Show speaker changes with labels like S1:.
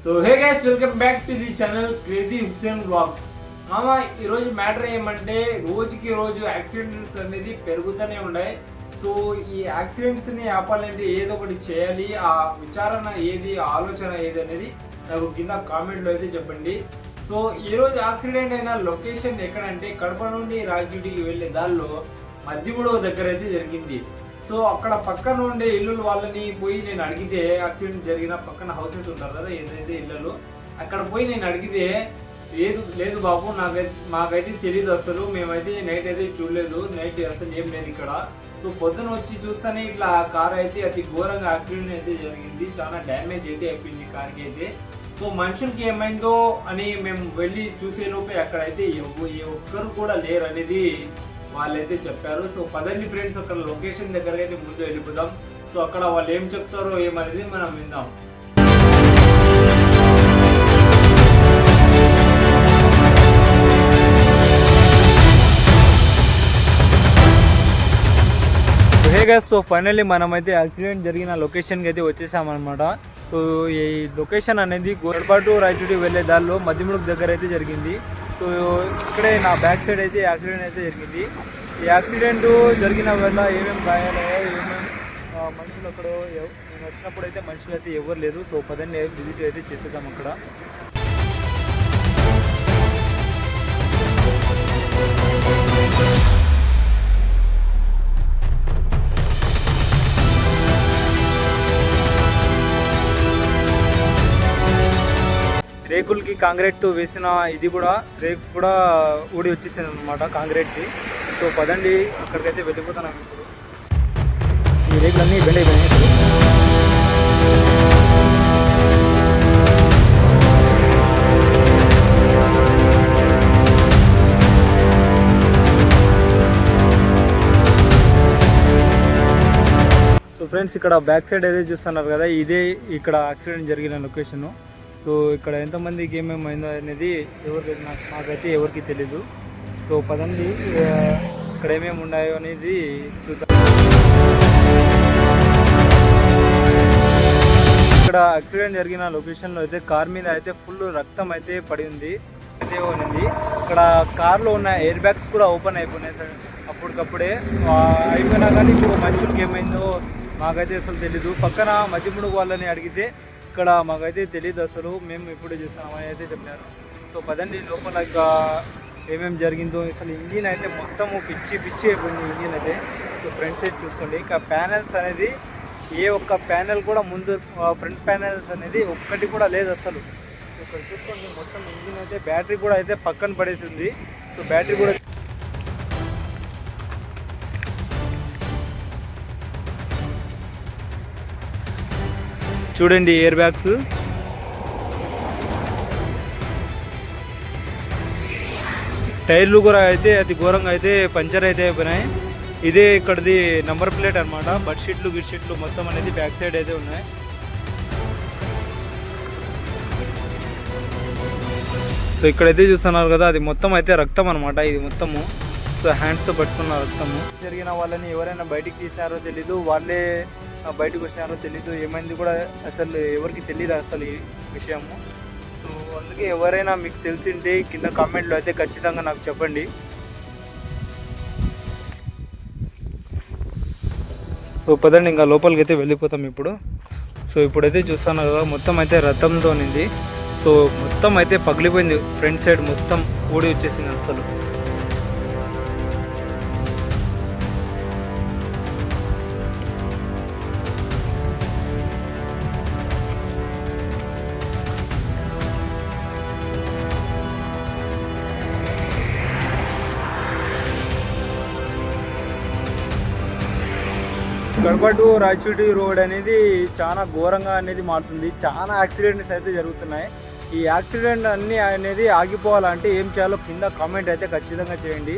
S1: So hey guys, welcome back to the channel crazy Hussain vlogs. మామ, ఈరోజు matter ఏమంటే రోజుకి రోజు యాక్సిడెంట్స్ అనేది పెరుగుతూనే ఉన్నాయి. సో ఈ యాక్సిడెంట్స్ని ఆపాలంటే ఏదో ఒకటి చేయాలి. ఆ విచారణ ఏది, ఆలోచన ఏది అనేది నాకు కింద కామెంట్లో అయితే చెప్పండి. సో ఈరోజు యాక్సిడెంట్ అయిన లొకేషన్ ఎక్కడంటే కడప నుండి రాయచూటికి వెళ్ళే దారిలో మద్దిగూడ దగ్గర అయితే జరిగింది. సో అక్కడ పక్కన ఉండే ఇల్లు వాళ్ళని పోయి నేను అడిగితే, యాక్సిడెంట్ జరిగిన పక్కన హౌసెస్ ఉంటారు కదా ఏదైతే ఇళ్ళు, అక్కడ పోయి నేను అడిగితే లేదు బాబు, మాకైతే తెలియదు అసలు, మేమైతే నైట్ అయితే చూడలేదు, నైట్ అసలు ఏం లేదు ఇక్కడ. సో పొద్దున వచ్చి చూస్తానే ఇట్లా కార్ అయితే అతి ఘోరంగా యాక్సిడెంట్ అయితే జరిగింది, చాలా డ్యామేజ్ అయితే అయిపోయింది కార్కి అయితే. సో మనుషులకి ఏమైందో అని మేము వెళ్ళి చూసేలోపే అక్కడైతే ఒక్కరు కూడా లేరు అనేది వాళ్ళైతే చెప్పారు. సో పదండి ఫ్రెండ్స్, అక్కడ లొకేషన్ దగ్గర అయితే ముందు వెళ్ళిపోదాం. సో అక్కడ వాళ్ళు ఏం చెప్తారో ఏమనేది మనం విందాం. హే గైస్, సో ఫైనల్లీ మనమైతే యాక్సిడెంట్ జరిగిన లొకేషన్కి అయితే వచ్చేసామన్నమాట. సో ఈ లొకేషన్ అనేది గోడపాటు రాయచూటి వెళ్ళే దారిలో మద్దిముడుగు దగ్గర అయితే జరిగింది. సో ఇక్కడే నా బ్యాక్ సైడ్ అయితే యాక్సిడెంట్ అయితే జరిగింది. ఈ యాక్సిడెంట్ జరిగిన వల్ల ఏమేమి గాయాలయ్యాయో, ఏమేమి మనుషులు అక్కడ నేను వచ్చినప్పుడు అయితే మనుషులు అయితే ఎవరు లేదు. సో పదండి విజిట్ అయితే చేసేద్దాం అక్కడ. రేకులకి కాంక్రీట్ వేసిన ఇది కూడా రేకు కూడా ఊడి వచ్చేసింది అనమాట కాంక్రీట్కి. సో పదండి అక్కడికైతే వెళ్ళిపోతున్నాం ఇప్పుడు. ఈ రేకులన్నీ బెండ్ అయిపోయినాయి. సో ఫ్రెండ్స్, ఇక్కడ బ్యాక్ సైడ్ అయితే చూస్తున్నారు కదా, ఇదే ఇక్కడ యాక్సిడెంట్ జరిగిన లొకేషను. సో ఇక్కడ ఎంతమందికి ఏమేమైందో అనేది నాకైతే ఎవరికి తెలీదు. సో పదండి ఇక్కడ ఏమేమి ఉన్నాయో అనేది చూద్దాం. ఇక్కడ యాక్సిడెంట్ జరిగిన లొకేషన్లో అయితే కార్ మీద అయితే ఫుల్ రక్తం అయితే పడి ఉంది అయితే ఉన్నది. ఇక్కడ కార్లో ఉన్న ఎయిర్ బ్యాగ్స్ కూడా ఓపెన్ అయిపోయినాయి సార్ అప్పటికప్పుడే. అయిపోయినా కానీ ఇప్పుడు మనుషులకి ఏమైందో మాకైతే అసలు తెలీదు. పక్కన మధ్యముడుగు వాళ్ళని అడిగితే ఇక్కడ మాకైతే తెలియదు అసలు, మేము ఇప్పుడు చూస్తామని అయితే చెప్పారు. సో పదండి లోపల ఏమేమి జరిగిందో. అసలు ఇంజిన్ అయితే మొత్తము పిచ్చి అయిపోయింది ఇంజిన్ అయితే. సో ఫ్రంట్ సైడ్ చూసుకోండి, ఇంకా ప్యానెల్స్ అనేది ఏ ఒక్క ప్యానెల్ కూడా ముందు ఫ్రంట్ ప్యానెల్స్ అనేది ఒక్కటి కూడా లేదు అసలు. ఇక్కడ చూసుకోండి మొత్తం ఇంజిన్ అయితే, బ్యాటరీ కూడా అయితే పక్కన పడేసింది. సో బ్యాటరీ కూడా చూడండి, ఎయిర్ బ్యాగ్స్, టైర్లు కూడా అయితే అతి ఘోరంగా అయితే పంచర్ అయితే అయిపోయినాయి. ఇదే ఇక్కడది నంబర్ ప్లేట్ అనమాట. బెడ్షీట్లు గిడ్షీట్లు మొత్తం అనేది బ్యాక్ సైడ్ అయితే ఉన్నాయి. సో ఇక్కడైతే చూస్తున్నారు కదా, అది మొత్తం అయితే రక్తం అనమాట ఇది మొత్తము. సో హ్యాండ్స్తో పట్టుకున్న రక్తము. జరిగిన వాళ్ళని ఎవరైనా బయటికి తీసినారో తెలీదు, వాళ్ళే బయటకు వచ్చినారో తెలీదు, ఏమైంది కూడా అసలు ఎవరికి తెలియదు అసలు ఈ విషయము. సో అందుకే ఎవరైనా మీకు తెలిసింటే కింద కామెంట్లో అయితే ఖచ్చితంగా నాకు చెప్పండి. సో పదండి ఇంకా లోపలికి అయితే వెళ్ళిపోతాం ఇప్పుడు. సో ఇప్పుడైతే చూస్తాను కదా, మొత్తం అయితే రథంతో ఉంది. సో మొత్తం అయితే పగిలిపోయింది, ఫ్రంట్ సైడ్ మొత్తం ఊడి వచ్చేసింది అసలు. కడప టు రాయచూటి రోడ్ అనేది చాలా ఘోరంగా అనేది మారుతుంది. చాలా యాక్సిడెంట్స్ అయితే జరుగుతున్నాయి. ఈ యాక్సిడెంట్ అన్నీ అనేది ఆగిపోవాలంటే ఏం చేయాలో కింద కామెంట్ అయితే ఖచ్చితంగా చేయండి.